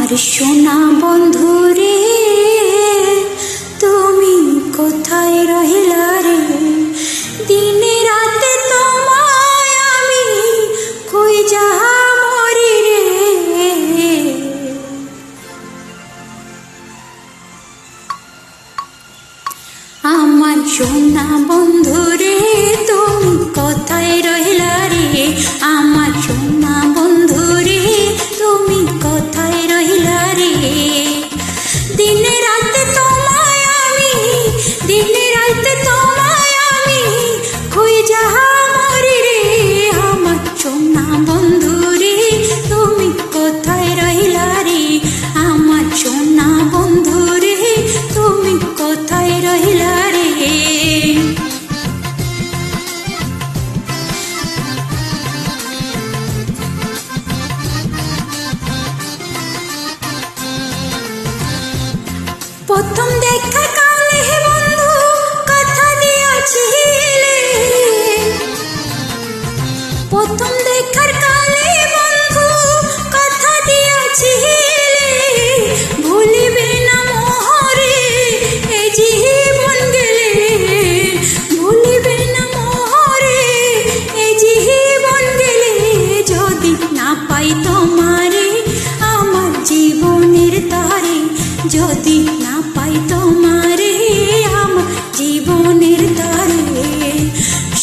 আমার সোনা বন্ধু রে, তুমি কোথায় রহিলা রে? দিনে রাতে তোমায় আমি খুঁজা মরি রে। আমার সোনা বন্ধু রে, তুমি কোথায় রহিলা রে? আমার সোনা বন্ধু রে, তুমি কোথায় রহিলা রে? দিনে রাতে তোমায় আমি, দিনে রাতে তোমায় আমি খুঁজা মরি রে। আমার সোনা বন্ধু রে, তুমি কোথায় রহিলা রে? আমার সোনা বন্ধু রে, তুমি কোথায় রহিলা রে? প্রথম দেখা কালে বন্ধু কথা দিয়েছিলে, প্রথম দেখার কালে বন্ধু কথা দিয়েছিলে, ভুলিবে না মোহরে এ জীবন গেলে, ভুলিবে না মোহরে এ জীবন গেলে। যদি না পাই তোমারে আমার জীবনের তারে, যদি না পাই তোমারে আমার জীবনের তারে,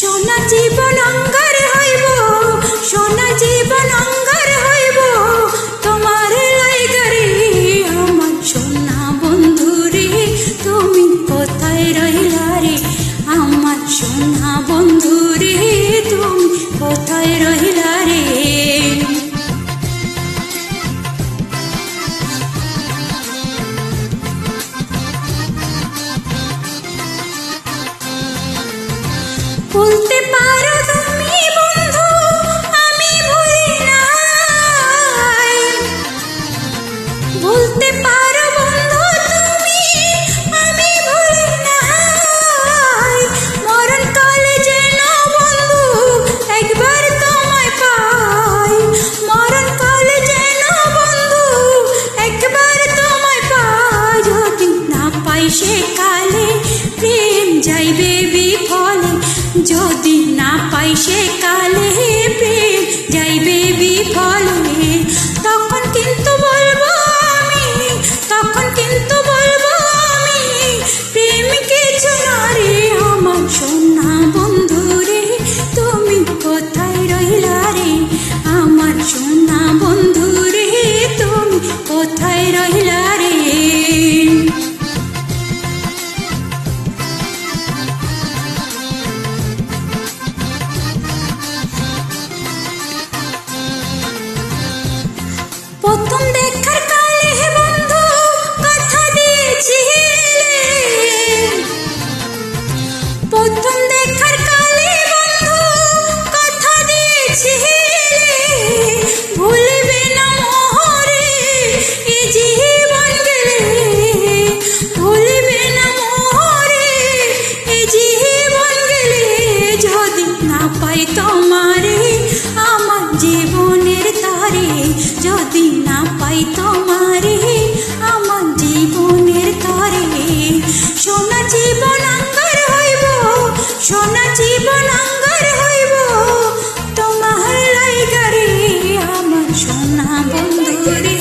সোনা জীবন অঙ্গার হইব, সোনা জীবন অঙ্গার হইব তোমার লাইগা রে। আমার সোনা বন্ধু রে, তুমি কোথায় রহিলা রে? আমার সোনা বন্ধু রে, তুমি কোথায় রহিলা রে? বলতে পারো তুমি বন্ধু আমি ভুলি নাই, বলতে পারো বন্ধু তুমি আমি ভুলি নাই। মরণ কালে যেন বন্ধু একবার তোমায় পাই, মরণ কালে যেন বন্ধু একবার তোমায় পাই। যদি না পাই সে কালে প্রেম যাইবে বিফলে, যদি না পাই সে কালে প্রেম যাইবে বিফলে। তখন কিন্তু বলবো আমি, তখন কিন্তু বলবো আমি প্রেম কিছু না রে। আমার সোনা বন্ধু রে, তুমি কোথায় রহিলা রে? আমার সোনা বন্ধু রে, তুমি কোথায় রহিলা রে? প্রথম দেখার কালে বন্ধু কথা দিয়েছিলে, প্রথম দেখার কালে বন্ধু কথা দিয়েছিলে, ভুলিবে না মোহরে এ জীবন গেলে, ভুলিবে না মোহরে এ জীবন গেলে। যদি না পাই তোমারে আমার জীবনের তারে, যদি না পাই তোমারে আমার জীবনের তারে, সোনা জীবন অঙ্গার হইব, সোনা জীবন অঙ্গার হইব তোমার লাইগা রে। আমার সোনা বন্ধু রে,